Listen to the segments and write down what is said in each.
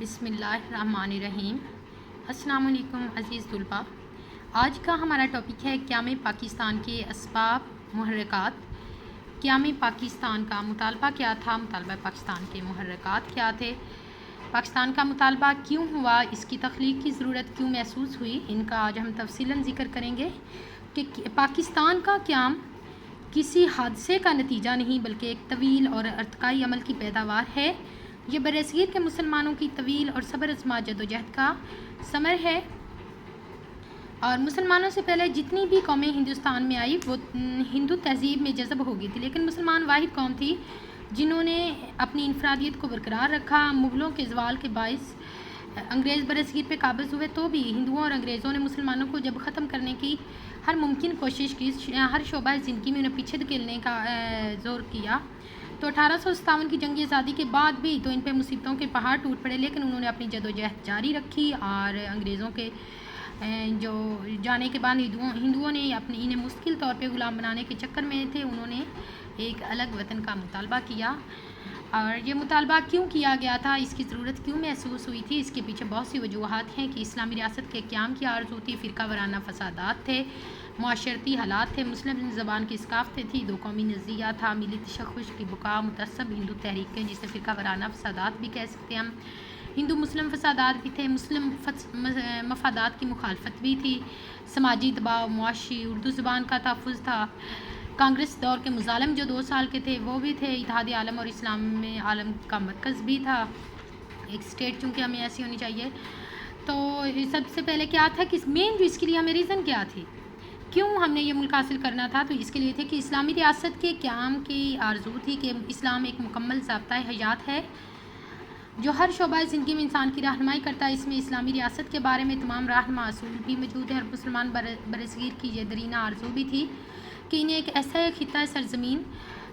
بسم اللہ الرحمن الرحیم۔ السلام علیکم عزیز طلباء، آج کا ہمارا ٹاپک ہے قیام پاکستان کے اسباب محرکات۔ قیام پاکستان کا مطالبہ کیا تھا؟ مطالبہ پاکستان کے محرکات کیا تھے؟ پاکستان کا مطالبہ کیوں ہوا؟ اس کی تخلیق کی ضرورت کیوں محسوس ہوئی؟ ان کا آج ہم تفصیلاً ذکر کریں گے کہ پاکستان کا قیام کسی حادثے کا نتیجہ نہیں بلکہ ایک طویل اور ارتقائی عمل کی پیداوار ہے۔ یہ برصغیر کے مسلمانوں کی طویل اور صبر آزما جدوجہد کا ثمر ہے، اور مسلمانوں سے پہلے جتنی بھی قومیں ہندوستان میں آئی وہ ہندو تہذیب میں جذب ہو گئی تھی، لیکن مسلمان واحد قوم تھی جنہوں نے اپنی انفرادیت کو برقرار رکھا۔ مغلوں کے زوال کے باعث انگریز برصغیر پہ قابض ہوئے تو بھی ہندوؤں اور انگریزوں نے مسلمانوں کو جب ختم کرنے کی ہر ممکن کوشش کی، ہر شعبہ زندگی میں انہیں پیچھے دھکیلنے کا زور کیا، تو 1857 کی جنگ آزادی کے بعد بھی تو ان پہ مصیبتوں کے پہاڑ ٹوٹ پڑے، لیکن انہوں نے اپنی جدوجہد جاری رکھی، اور انگریزوں کے جو جانے کے بعد ہندوؤں نے انہیں مستقل طور پہ غلام بنانے کے چکر میں تھے، انہوں نے ایک الگ وطن کا مطالبہ کیا۔ اور یہ مطالبہ کیوں کیا گیا تھا، اس کی ضرورت کیوں محسوس ہوئی تھی؟ اس کے پیچھے بہت سی وجوہات ہیں کہ اسلامی ریاست کے قیام کی آرزو تھی، فرقہ وارانہ فسادات تھے، معاشرتی حالات تھے، مسلم زبان کی ثقافتیں تھیں، دو قومی نظریہ تھا، ملی تشخص کی بقا، متعصب ہندو تحریکیں جسے فرقہ وارانہ فسادات بھی کہہ سکتے ہیں ہم، ہندو مسلم فسادات بھی تھے، مسلم مفادات کی مخالفت بھی تھی، سماجی دباؤ، معاشی اردو زبان کا تحفظ تھا، کانگریس دور کے مظالم جو 2 سال کے تھے وہ بھی تھے، اتحاد عالم اور اسلام میں عالم کا مرکز بھی تھا، ایک اسٹیٹ چونکہ ہمیں ایسی ہونی چاہیے۔ تو سب سے پہلے کیا تھا کہ مین جو اس کے لیے ہمیں ریزن کیا تھی، کیوں ہم نے یہ ملک حاصل کرنا تھا، تو اس کے لیے تھے کہ اسلامی ریاست کے قیام کی آرزو تھی کہ اسلام ایک مکمل ضابطۂ حیات ہے جو ہر شعبہ زندگی میں انسان کی رہنمائی کرتا ہے۔ اس میں اسلامی ریاست کے بارے میں تمام رہنما اصول بھی موجود ہیں، اور مسلمان برصغیر کی یہ درینہ آرزو بھی تھی کہ انہیں ایک ایسا خطہ سرزمین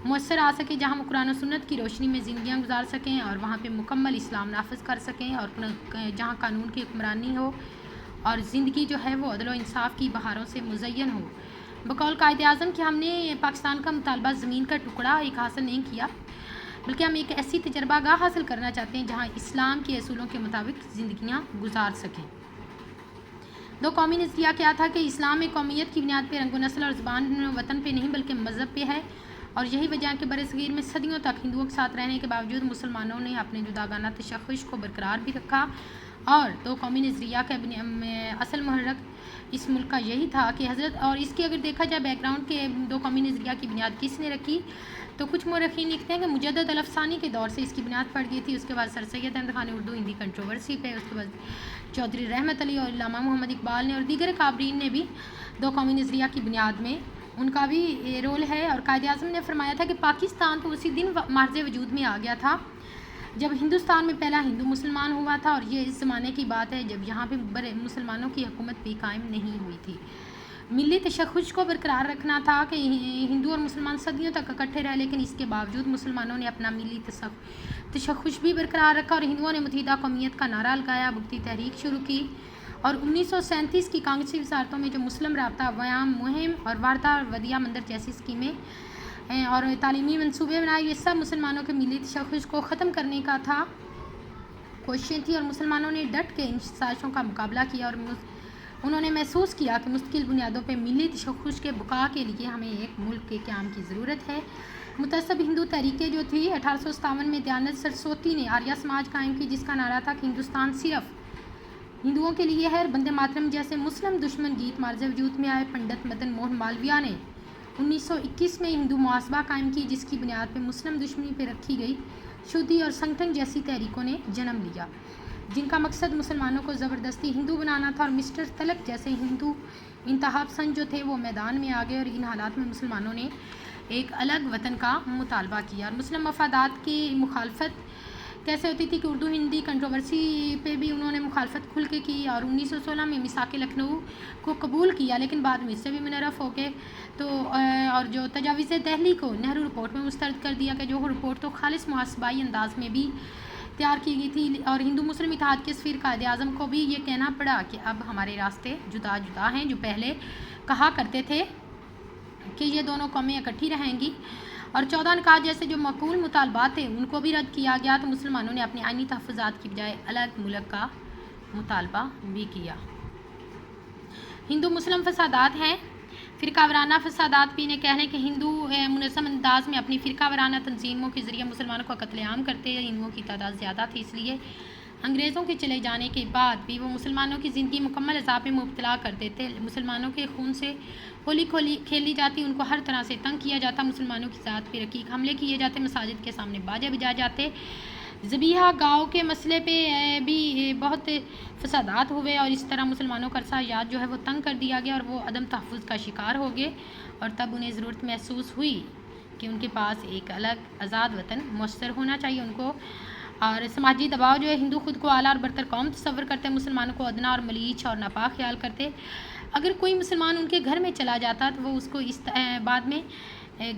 میسر آ سکے جہاں وہ قرآن و سنت کی روشنی میں زندگیاں گزار سکیں اور وہاں پہ مکمل اسلام نافذ کر سکیں، اور جہاں قانون کی حکمرانی ہو اور زندگی جو ہے وہ عدل و انصاف کی بہاروں سے مزین ہو۔ بقول قائد اعظم کہ ہم نے پاکستان کا مطالبہ زمین کا ٹکڑا ایک حاصل نہیں کیا بلکہ ہم ایک ایسی تجربہ گاہ حاصل کرنا چاہتے ہیں جہاں اسلام کے اصولوں کے مطابق زندگیاں گزار سکیں۔ دو قومی نظریہ کیا تھا کہ اسلام میں قومیت کی بنیاد پہ رنگ و نسل اور زبان وطن پہ نہیں بلکہ مذہب پہ ہے، اور یہی وجہ ہے کہ برصغیر میں صدیوں تک ہندوؤں کے ساتھ رہنے کے باوجود مسلمانوں نے اپنے جداگانہ تشخص کو برقرار بھی رکھا، اور دو قومی نظریہ کا اصل محرک اس ملک کا یہی تھا کہ حضرت، اور اس کی اگر دیکھا جائے بیک گراؤنڈ کے دو قومی نظریہ کی بنیاد کس نے رکھی، تو کچھ مورخین لکھتے ہیں کہ مجدد الافسانی کے دور سے اس کی بنیاد پڑ گئی تھی، اس کے بعد سر سید احمد خان نے اردو ہندی کنٹروورسی پہ، اس کے بعد چودھری رحمت علی اور علامہ محمد اقبال نے اور دیگر کابرین نے بھی دو قومی نظریہ کی بنیاد میں ان کا بھی رول ہے۔ اور قائد اعظم نے فرمایا تھا کہ پاکستان تو اسی دن مارز وجود میں آ گیا تھا جب ہندوستان میں پہلا ہندو مسلمان ہوا تھا، اور یہ اس زمانے کی بات ہے جب یہاں پہ مسلمانوں کی حکومت بھی قائم نہیں ہوئی تھی۔ ملی تشخص کو برقرار رکھنا تھا کہ ہندو اور مسلمان صدیوں تک اکٹھے رہے، لیکن اس کے باوجود مسلمانوں نے اپنا ملی تشخص بھی برقرار رکھا، اور ہندوؤں نے متحدہ قومیت کا نعرہ لگایا، بھکتی تحریک شروع کی، اور 1937 کی کانگریسی وزارتوں میں جو مسلم رابطہ عوام مہم اور واردہ ودیہ مندر جیسی اسکیمیں اور تعلیمی منصوبے بنائے، یہ سب مسلمانوں کے ملی تشخص کو ختم کرنے کا تھا، کوششیں تھیں، اور مسلمانوں نے ڈٹ کے ان سازشوں کا مقابلہ کیا، اور انہوں نے محسوس کیا کہ مستقل بنیادوں پہ ملی تشخص کے بقا کے لیے ہمیں ایک ملک کے قیام کی ضرورت ہے۔ متعصب ہندو تحریکیں جو تھی، 1857 میں دیانت سرسوتی نے آریہ سماج قائم کی، جس کا نعرہ تھا کہ ہندوستان صرف ہندوؤں کے لیے ہے۔ بندے ماترم جیسے مسلم دشمن گیت مارز وجود میں آئے۔ پنڈت مدن موہن مالویہ نے 1921 میں ہندو محاسبہ قائم کی، جس کی بنیاد پہ مسلم دشمنی پہ رکھی گئی شودی اور سنگٹن جیسی تحریکوں نے جنم لیا، جن کا مقصد مسلمانوں کو زبردستی ہندو بنانا تھا، اور مسٹر تلک جیسے ہندو انتہا پسند جو تھے وہ میدان میں آ گئے، اور ان حالات میں مسلمانوں نے ایک الگ وطن کا مطالبہ کیا۔ اور مسلم مفادات کی مخالفت کیسے ہوتی تھی کہ اردو ہندی کنٹروورسی پہ بھی انہوں نے مخالفت کھل کے کی، اور 1916 میں میثاق لکھنؤ کو قبول کیا، لیکن بعد میں اس سے بھی منحرف ہو کے اور جو تجاویز دہلی کو نہرو رپورٹ میں مسترد کر دیا کہ جو رپورٹ تو خالص محاسبائی انداز میں بھی تیار کی گئی تھی، اور ہندو مسلم اتحاد کے سفیر قائد اعظم کو بھی یہ کہنا پڑا کہ اب ہمارے راستے جدا جدا ہیں، جو پہلے کہا کرتے تھے کہ یہ دونوں قومیں اکٹھی رہیں گی، اور 14 نکات جیسے جو معقول مطالبات تھے ان کو بھی رد کیا گیا، تو مسلمانوں نے اپنے آئینی تحفظات کی بجائے الگ ملک کا مطالبہ بھی کیا۔ ہندو مسلم فسادات ہیں۔ فرقہ وارانہ فسادات بھی انہیں کہہ رہے ہیں کہ ہندو منظم انداز میں اپنی فرقہ وارانہ تنظیموں کے ذریعے مسلمانوں کو قتل عام کرتے ہیں۔ ہندوؤں کی تعداد زیادہ تھی، اس لیے انگریزوں کے چلے جانے کے بعد بھی وہ مسلمانوں کی زندگی مکمل عذاب میں مبتلا کر دیتے۔ مسلمانوں کے خون سے ہولی کھیلی جاتی، ان کو ہر طرح سے تنگ کیا جاتا، مسلمانوں کی ذات پہ رقیق حملے کیے جاتے، مساجد کے سامنے باجے بجائے جاتے، ذبیحہ گاؤں کے مسئلے پہ بھی بہت فسادات ہوئے، اور اس طرح مسلمانوں کا عرصہ یاد جو ہے وہ تنگ کر دیا گیا اور وہ عدم تحفظ کا شکار ہو گئے، اور تب انہیں ضرورت محسوس ہوئی کہ ان کے پاس ایک الگ آزاد وطن میسر ہونا چاہیے ان کو۔ اور سماجی دباؤ جو ہے، ہندو خود کو اعلیٰ اور برتر قوم تصور کرتے، مسلمانوں کو ادنا اور ملیچ اور ناپاک خیال کرتے۔ اگر کوئی مسلمان ان کے گھر میں چلا جاتا تو وہ اس کو اس بعد میں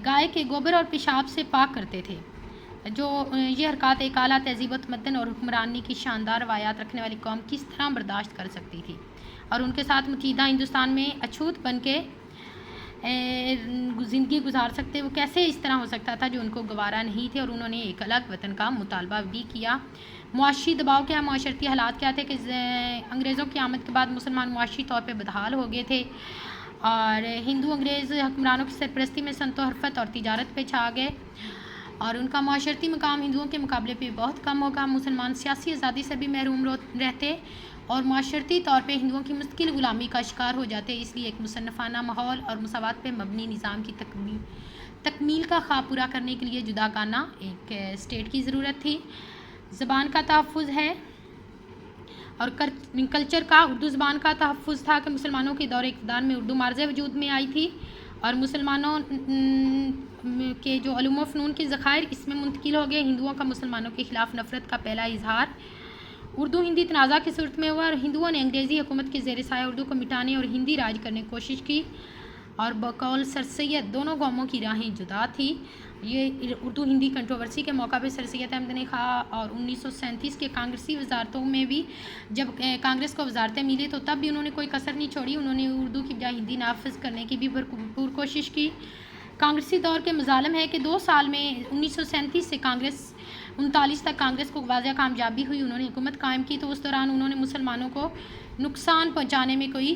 گائے کے گوبر اور پیشاب سے پاک کرتے تھے۔ جو یہ حرکات ایک اعلیٰ تہذیب و تمدن اور حکمرانی کی شاندار روایات رکھنے والی قوم کس طرح برداشت کر سکتی تھی، اور ان کے ساتھ متحدہ ہندوستان میں اچھوت بن کے زندگی گزار سکتے، وہ کیسے اس طرح ہو سکتا تھا جو ان کو گوارا نہیں تھے، اور انہوں نے ایک الگ وطن کا مطالبہ بھی کیا۔ معاشی دباؤ کیا، معاشرتی حالات کیا تھے کہ انگریزوں کی آمد کے بعد مسلمان معاشی طور پہ بدحال ہو گئے تھے، اور ہندو انگریز حکمرانوں کی سرپرستی میں صنعت و حرفت اور تجارت پہ چھا گئے، اور ان کا معاشرتی مقام ہندوؤں کے مقابلے پہ بہت کم ہوگا۔ مسلمان سیاسی آزادی سے بھی محروم رہتے اور معاشرتی طور پہ ہندوؤں کی مستقل غلامی کا شکار ہو جاتے، اس لیے ایک مصنفانہ ماحول اور مساوات پہ مبنی نظام کی تکمیل کا خواب پورا کرنے کے لیے جداگانہ ایک اسٹیٹ کی ضرورت تھی۔ زبان کا تحفظ ہے اور کلچر کا، اردو زبان کا تحفظ تھا کہ مسلمانوں کے دور اقتدار میں اردو مارز وجود میں آئی تھی، اور مسلمانوں کے جو علوم و فنون کے ذخائر اس میں منتقل ہو گئے۔ ہندوؤں کا مسلمانوں کے خلاف نفرت کا پہلا اظہار اردو ہندی تنازع کی صورت میں ہوا، اور ہندوؤں نے انگریزی حکومت کے زیر سایہ اردو کو مٹانے اور ہندی راج کرنے کی کوشش کی، اور بقول سر سید دونوں قوموں کی راہیں جدا تھی۔ یہ اردو ہندی کنٹروورسی کے موقع پہ سر سید احمد خاں اور 1937 کے کانگریسی وزارتوں میں بھی جب کانگریس کو وزارتیں ملی تو تب بھی انہوں نے کوئی کسر نہیں چھوڑی، انہوں نے اردو کی بجائے ہندی نافذ کرنے کی بھی بھرپور کوشش کی۔ کانگریسی دور کے مظالم ہے کہ 2 سال میں 1937 سے 39 تک کانگریس کو واضح کامیابی ہوئی، انہوں نے حکومت قائم کی، تو اس دوران انہوں نے مسلمانوں کو نقصان پہنچانے میں کوئی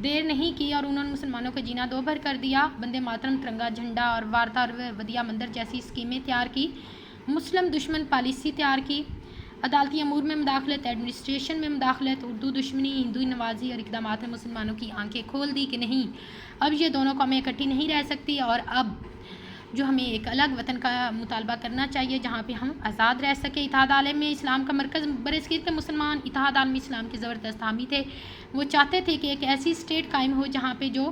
دیر نہیں کی، اور انہوں نے مسلمانوں کا جینا دو بھر کر دیا۔ بندے ماترم، ترنگا جھنڈا اور وارتا اور ودیا مندر جیسی اسکیمیں تیار کی، مسلم دشمن پالیسی تیار کی، عدالتی امور میں مداخلت، ایڈمنسٹریشن میں مداخلت، اردو دشمنی، ہندو نوازی اور اقدامات نے مسلمانوں کی آنکھیں کھول دی کہ نہیں، اب یہ دونوں قومیں اکٹھی نہیں رہ سکتی، اور اب جو ہمیں ایک الگ وطن کا مطالبہ کرنا چاہیے جہاں پہ ہم آزاد رہ سکیں۔ اتحاد عالم اسلام کا مرکز برصغیر کے مسلمان اتحاد عالم اسلام کے زبردست حامی تھے، وہ چاہتے تھے کہ ایک ایسی اسٹیٹ قائم ہو جہاں پہ جو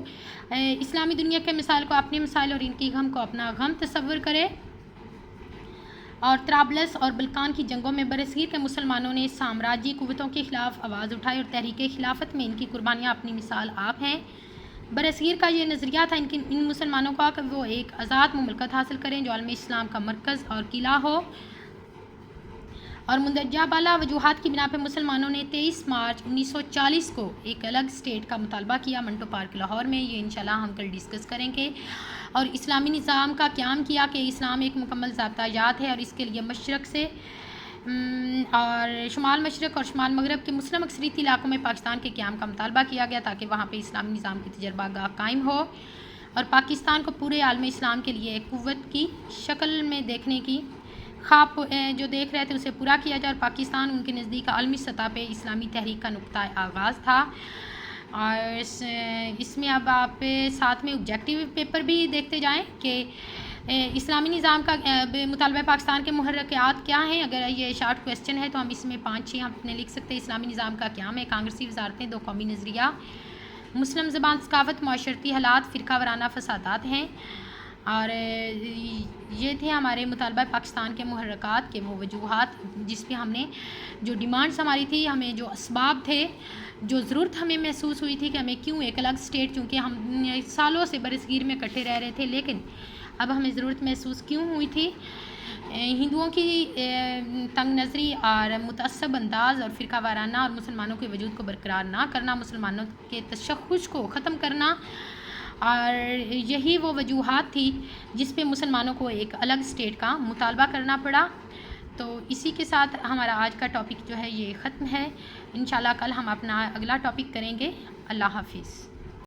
اسلامی دنیا کے مسائل کو اپنے مسائل اور ان کی غم کو اپنا غم تصور کرے، اور طرابلس اور بلقان کی جنگوں میں برصغیر کے مسلمانوں نے سامراجی قوتوں کے خلاف آواز اٹھائی، اور تحریک خلافت میں ان کی قربانیاں اپنی مثال آپ ہیں۔ برصغیر کا یہ نظریہ تھا ان مسلمانوں کا کہ وہ ایک آزاد مملکت حاصل کریں جو عالم اسلام کا مرکز اور قلعہ ہو، اور مندرجہ بالا وجوہات کی بنا پہ مسلمانوں نے 23 مارچ 1940 کو ایک الگ اسٹیٹ کا مطالبہ کیا منٹو پارک لاہور میں، یہ انشاءاللہ ہم کل ڈسکس کریں گے، اور اسلامی نظام کا قیام کیا کہ اسلام ایک مکمل ضابطہ جات ہے، اور اس کے لیے مشرق سے اور شمال مشرق اور شمال مغرب کے مسلم اکثریتی علاقوں میں پاکستان کے قیام کا مطالبہ کیا گیا تاکہ وہاں پہ اسلامی نظام کی تجربہ گاہ قائم ہو، اور پاکستان کو پورے عالم اسلام کے لیے ایک قوت کی شکل میں دیکھنے کی خواب جو دیکھ رہے تھے اسے پورا کیا جائے، اور پاکستان ان کے نزدیک عالمی سطح پہ اسلامی تحریک کا نقطہ آغاز تھا۔ اور اس میں اب آپ ساتھ میں آبجیکٹیو پیپر بھی دیکھتے جائیں کہ اسلامی نظام کا مطالبہ پاکستان کے محرکات کیا ہیں۔ اگر یہ شارٹ کویسچن ہے تو ہم اس میں 5-6 ہم اپنے لکھ سکتے ہیں۔ اسلامی نظام کا قیام ہے، کانگریسی وزارتیں، 2 قومی نظریہ، مسلم زبان ثقافت، معاشرتی حالات، فرقہ وارانہ فسادات ہیں، اور یہ تھے ہمارے مطالبہ پاکستان کے محرکات کے وہ وجوہات جس پہ ہم نے جو ڈیمانڈز ہماری تھی، ہمیں جو اسباب تھے، جو ضرورت ہمیں محسوس ہوئی تھی کہ ہمیں کیوں ایک الگ اسٹیٹ، چونکہ ہم سالوں سے برصغیر میں اکٹھے رہ رہے تھے لیکن اب ہمیں ضرورت محسوس کیوں ہوئی تھی، ہندوؤں کی تنگ نظری اور متعصب انداز اور فرقہ وارانہ اور مسلمانوں کے وجود کو برقرار نہ کرنا، مسلمانوں کے تشخص کو ختم کرنا، اور یہی وہ وجوہات تھی جس پہ مسلمانوں کو ایک الگ اسٹیٹ کا مطالبہ کرنا پڑا۔ تو اسی کے ساتھ ہمارا آج کا ٹاپک جو ہے یہ ختم ہے۔ انشاءاللہ کل ہم اپنا اگلا ٹاپک کریں گے۔ اللہ حافظ۔